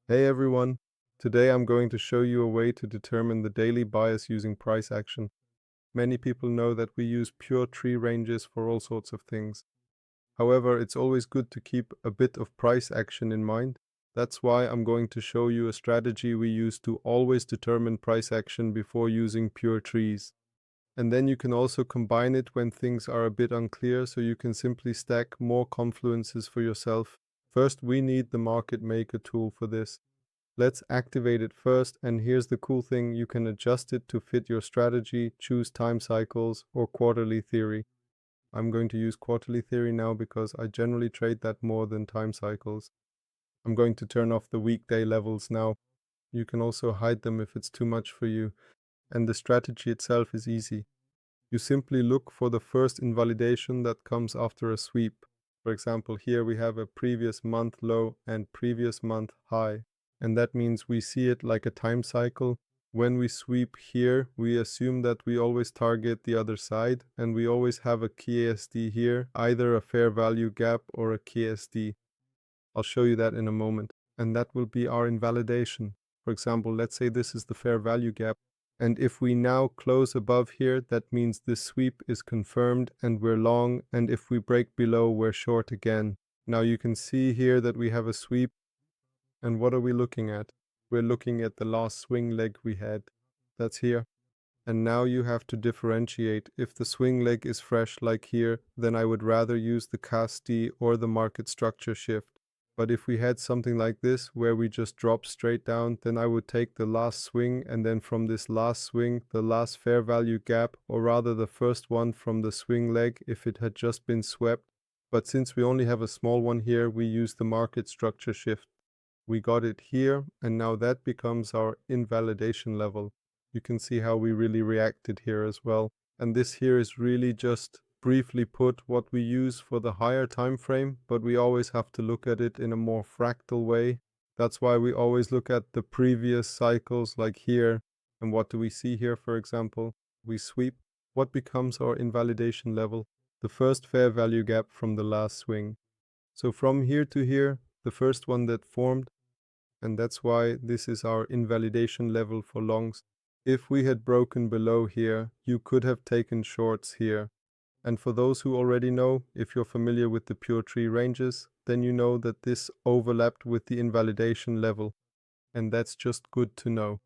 Hey everyone! Today I'm going to show you a way to determine the daily bias using price action. Many people know that we use pure tree ranges for all sorts of things. However, it's always good to keep a bit of price action in mind. That's why I'm going to show you a strategy we use to always determine price action before using pure trees. And then you can also combine it when things are a bit unclear, so you can simply stack more confluences for yourself. First, we need the market maker tool for this. Let's activate it first, and here's the cool thing: you can adjust it to fit your strategy, choose time cycles or quarterly theory. I'm going to use quarterly theory now because I generally trade that more than time cycles. I'm going to turn off the weekday levels now. You can also hide them if it's too much for you. And the strategy itself is easy. You simply look for the first invalidation that comes after a sweep. For example, here we have a previous month low and previous month high. And that means we see it like a time cycle. When we sweep here, we assume that we always target the other side, and we always have a key ASD here, either a fair value gap or a key ASD. I'll show you that in a moment. And that will be our invalidation. For example, let's say this is the fair value gap. And if we now close above here, that means this sweep is confirmed and we're long. And if we break below, we're short again. Now you can see here that we have a sweep. And what are we looking at? We're looking at the last swing leg we had. That's here. And now you have to differentiate. If the swing leg is fresh like here, then I would rather use the CASD or the market structure shift. But if we had something like this, where we just drop straight down, then I would take the last swing, and then from this last swing, the last fair value gap, or rather the first one from the swing leg if it had just been swept. But since we only have a small one here, we use the market structure shift. We got it here, and now that becomes our invalidation level. You can see how we really reacted here as well. And this here is really just briefly put what we use for the higher time frame, but we always have to look at it in a more fractal way. That's why we always look at the previous cycles like here. And what do we see here, for example? We sweep. What becomes our invalidation level? The first fair value gap from the last swing. So from here to here, the first one that formed, and that's why this is our invalidation level for longs. If we had broken below here, you could have taken shorts here. And for those who already know, if you're familiar with the pure tree ranges, then you know that this overlapped with the invalidation level. And that's just good to know.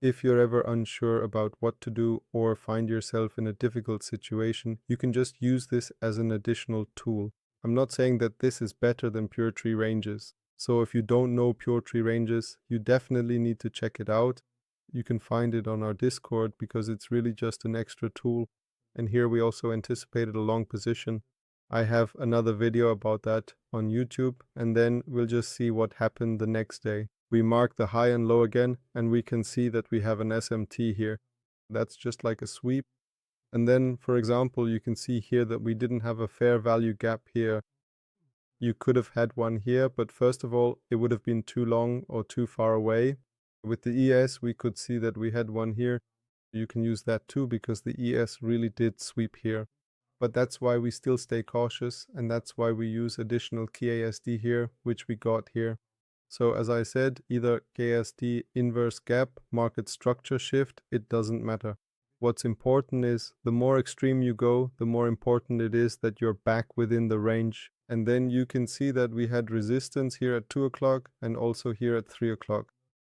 If you're ever unsure about what to do or find yourself in a difficult situation, you can just use this as an additional tool. I'm not saying that this is better than pure tree ranges. So if you don't know pure tree ranges, you definitely need to check it out. You can find it on our Discord because it's really just an extra tool. And here we also anticipated a long position. I have another video about that on YouTube, and then we'll just see what happened the next day. We mark the high and low again, and we can see that we have an SMT here. That's just like a sweep. And then, for example, you can see here that we didn't have a fair value gap here. You could have had one here, but first of all, it would have been too long or too far away. With the ES, we could see that we had one here. You can use that too because the ES really did sweep here. But that's why we still stay cautious, and that's why we use additional KASD here, which we got here. So as I said, either KSD inverse gap, market structure shift, it doesn't matter. What's important is the more extreme you go, the more important it is that you're back within the range. And then you can see that we had resistance here at 2 o'clock and also here at 3 o'clock.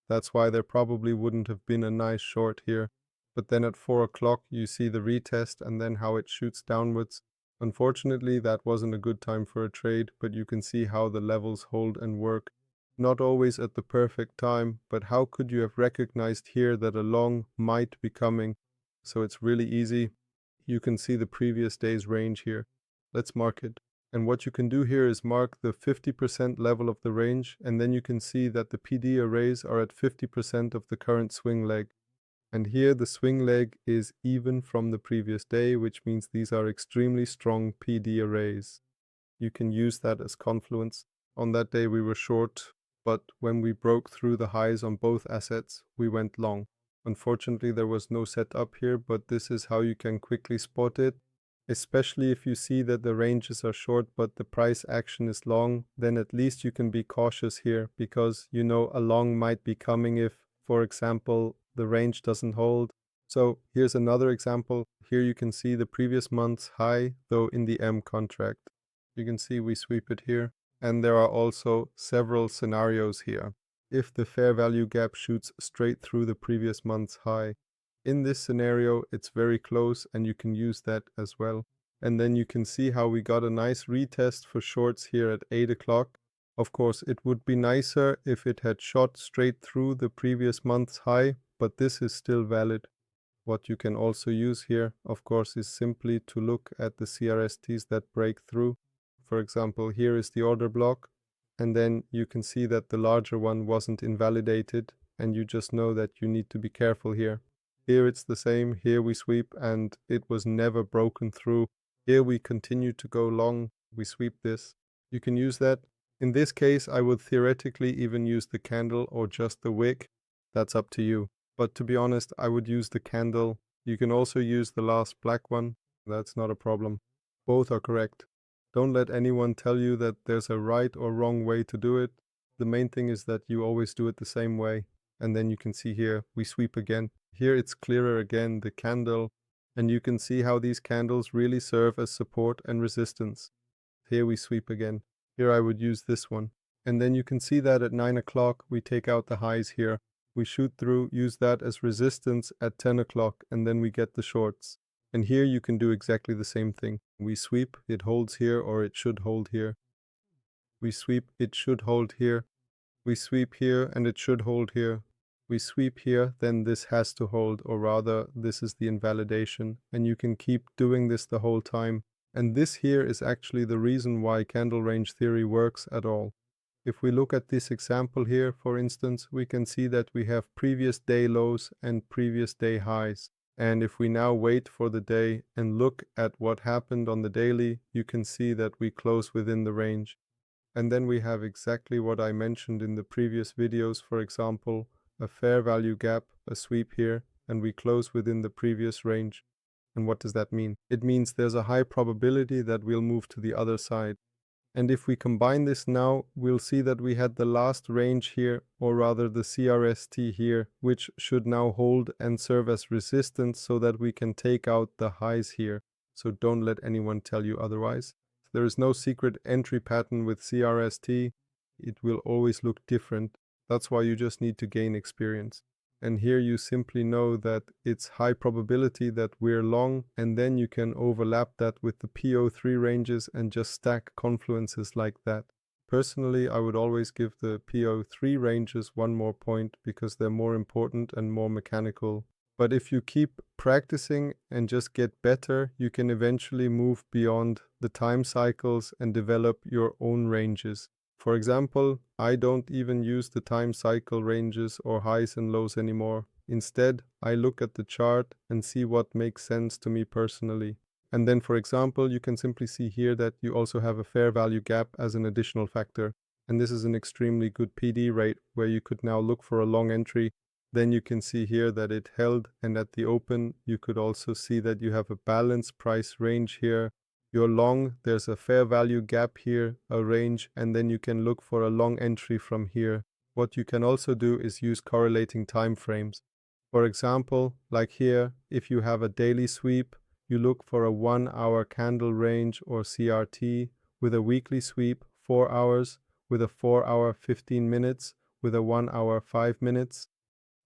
That's why there probably wouldn't have been a nice short here. But then at 4 o'clock you see the retest and then how it shoots downwards. Unfortunately, that wasn't a good time for a trade, but you can see how the levels hold and work. Not always at the perfect time, but how could you have recognized here that a long might be coming? So it's really easy. You can see the previous day's range here. Let's mark it. And what you can do here is mark the 50% level of the range, and then you can see that the PD arrays are at 50% of the current swing leg. And here the swing leg is even from the previous day, which means these are extremely strong PD arrays. You can use that as confluence. On that day we were short, but when we broke through the highs on both assets, we went long. Unfortunately, there was no setup here, but this is how you can quickly spot it. Especially if you see that the ranges are short but the price action is long, then at least you can be cautious here because you know a long might be coming if, for example, the range doesn't hold. So here's another example. Here you can see the previous month's high, though in the M contract. You can see we sweep it here. And there are also several scenarios here. If the fair value gap shoots straight through the previous month's high. In this scenario, it's very close and you can use that as well. And then you can see how we got a nice retest for shorts here at 8 o'clock. Of course, it would be nicer if it had shot straight through the previous month's high, but this is still valid. What you can also use here, of course, is simply to look at the CRSTs that break through. For example, here is the order block, and then you can see that the larger one wasn't invalidated, and you just know that you need to be careful here. Here it's the same, here we sweep and it was never broken through. Here we continue to go long, we sweep this. You can use that. In this case, I would theoretically even use the candle or just the wick. That's up to you. But to be honest, I would use the candle. You can also use the last black one. That's not a problem. Both are correct. Don't let anyone tell you that there's a right or wrong way to do it. The main thing is that you always do it the same way. And then you can see here, we sweep again. Here it's clearer again, the candle, and you can see how these candles really serve as support and resistance. Here we sweep again. Here I would use this one. And then you can see that at 9 o'clock we take out the highs here. We shoot through, use that as resistance at 10 o'clock, and then we get the shorts. And here you can do exactly the same thing. We sweep, it holds here, or it should hold here. We sweep, it should hold here. We sweep here, and it should hold here. We sweep here, then this has to hold, or rather, this is the invalidation, and you can keep doing this the whole time. And this here is actually the reason why candle range theory works at all. If we look at this example here, for instance, we can see that we have previous day lows and previous day highs. And if we now wait for the day and look at what happened on the daily, you can see that we close within the range. And then we have exactly what I mentioned in the previous videos, for example, a fair value gap, a sweep here, and we close within the previous range. And what does that mean? It means there's a high probability that we'll move to the other side. And if we combine this now, we'll see that we had the last range here, or rather the CRST here, which should now hold and serve as resistance so that we can take out the highs here. So don't let anyone tell you otherwise. There is no secret entry pattern with CRST. It will always look different. That's why you just need to gain experience. And here you simply know that it's high probability that we're long, and then you can overlap that with the PO3 ranges and just stack confluences like that. Personally, I would always give the PO3 ranges one more point because they're more important and more mechanical. But if you keep practicing and just get better, you can eventually move beyond the time cycles and develop your own ranges. For example, I don't even use the time cycle ranges or highs and lows anymore. Instead, I look at the chart and see what makes sense to me personally. And then, for example, you can simply see here that you also have a fair value gap as an additional factor. And this is an extremely good PD rate where you could now look for a long entry. Then you can see here that it held, and at the open you could also see that you have a balanced price range here. You're long, there's a fair value gap here, a range, and then you can look for a long entry from here. What you can also do is use correlating time frames. For example, like here, if you have a daily sweep, you look for a 1 hour candle range or CRT, with a weekly sweep 4 hours, with a 4 hour 15 minutes, with a 1 hour 5 minutes.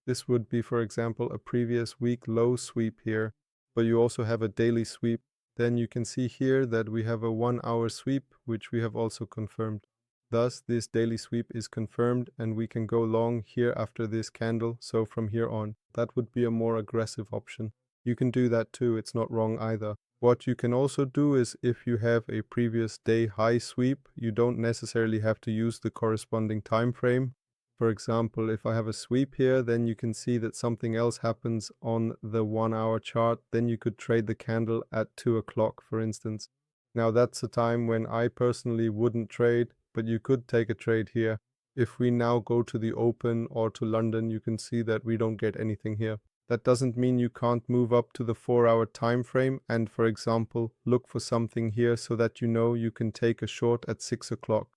This would be, for example, a previous week low sweep here, but you also have a daily sweep. Then you can see here that we have a 1 hour sweep, which we have also confirmed. Thus, this daily sweep is confirmed and we can go long here after this candle, so from here on. That would be a more aggressive option. You can do that too, it's not wrong either. What you can also do is if you have a previous day high sweep, you don't necessarily have to use the corresponding time frame. For example, if I have a sweep here, then you can see that something else happens on the 1 hour chart. Then you could trade the candle at 2 o'clock, for instance. Now that's a time when I personally wouldn't trade, but you could take a trade here. If we now go to the open or to London, you can see that we don't get anything here. That doesn't mean you can't move up to the 4-hour time frame and, for example, look for something here so that you know you can take a short at 6 o'clock.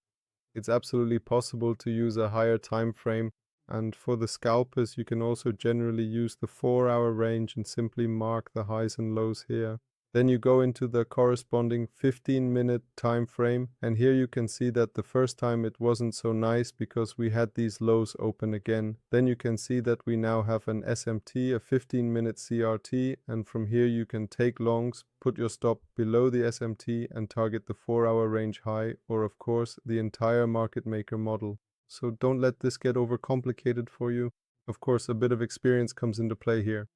It's absolutely possible to use a higher time frame, and for the scalpers you can also generally use the 4-hour range and simply mark the highs and lows here. Then you go into the corresponding 15-minute time frame, and here you can see that the first time it wasn't so nice because we had these lows open again. Then you can see that we now have an SMT, a 15-minute CRT, and from here you can take longs, put your stop below the SMT and target the 4-hour range high, or of course the entire market maker model. So don't let this get overcomplicated for you. Of course, a bit of experience comes into play here.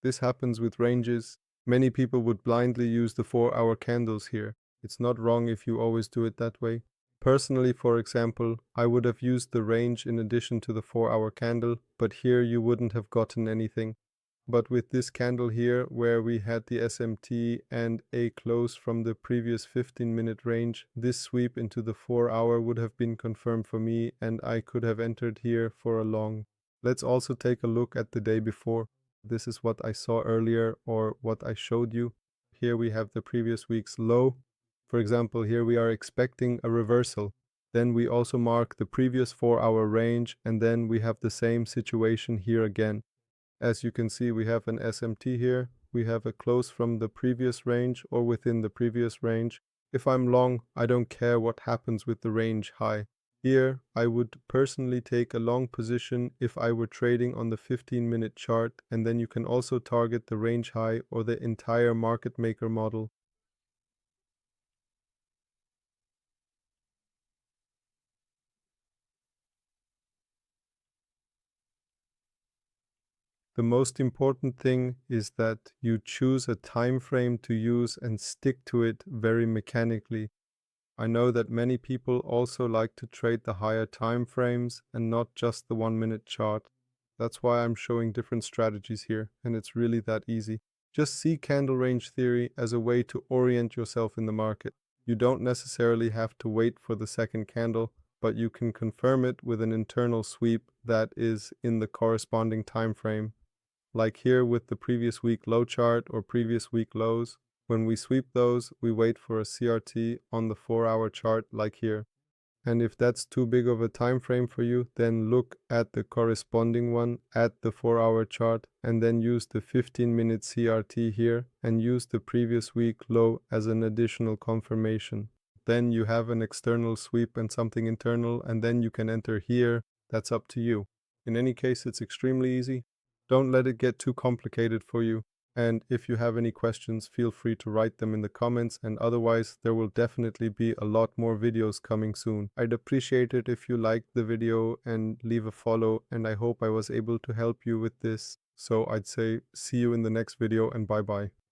This happens with ranges. Many people would blindly use the 4-hour candles here. It's not wrong if you always do it that way. Personally, for example, I would have used the range in addition to the 4-hour candle, but here you wouldn't have gotten anything. But with this candle here, where we had the SMT and a close from the previous 15-minute range, this sweep into the 4-hour would have been confirmed for me and I could have entered here for a long. Let's also take a look at the day before. This is what I saw earlier, or what I showed you. Here we have the previous week's low. For example, here we are expecting a reversal. Then we also mark the previous 4-hour range, and then we have the same situation here again. As you can see, we have an SMT here. We have a close from the previous range or within the previous range. If I'm long, I don't care what happens with the range high. Here, I would personally take a long position if I were trading on the 15-minute chart, and then you can also target the range high or the entire market maker model. The most important thing is that you choose a time frame to use and stick to it very mechanically. I know that many people also like to trade the higher time frames and not just the 1-minute chart. That's why I'm showing different strategies here, and it's really that easy. Just see candle range theory as a way to orient yourself in the market. You don't necessarily have to wait for the second candle, but you can confirm it with an internal sweep that is in the corresponding time frame. Like here with the previous week low chart or previous week lows. When we sweep those, we wait for a CRT on the 4-hour chart like here. And if that's too big of a time frame for you, then look at the corresponding one at the 4-hour chart and then use the 15-minute CRT here and use the previous week low as an additional confirmation. Then you have an external sweep and something internal, and then you can enter here. That's up to you. In any case, it's extremely easy. Don't let it get too complicated for you. And if you have any questions, feel free to write them in the comments, and otherwise there will definitely be a lot more videos coming soon. I'd appreciate it if you liked the video and leave a follow, and I hope I was able to help you with this. So I'd say see you in the next video, and bye bye.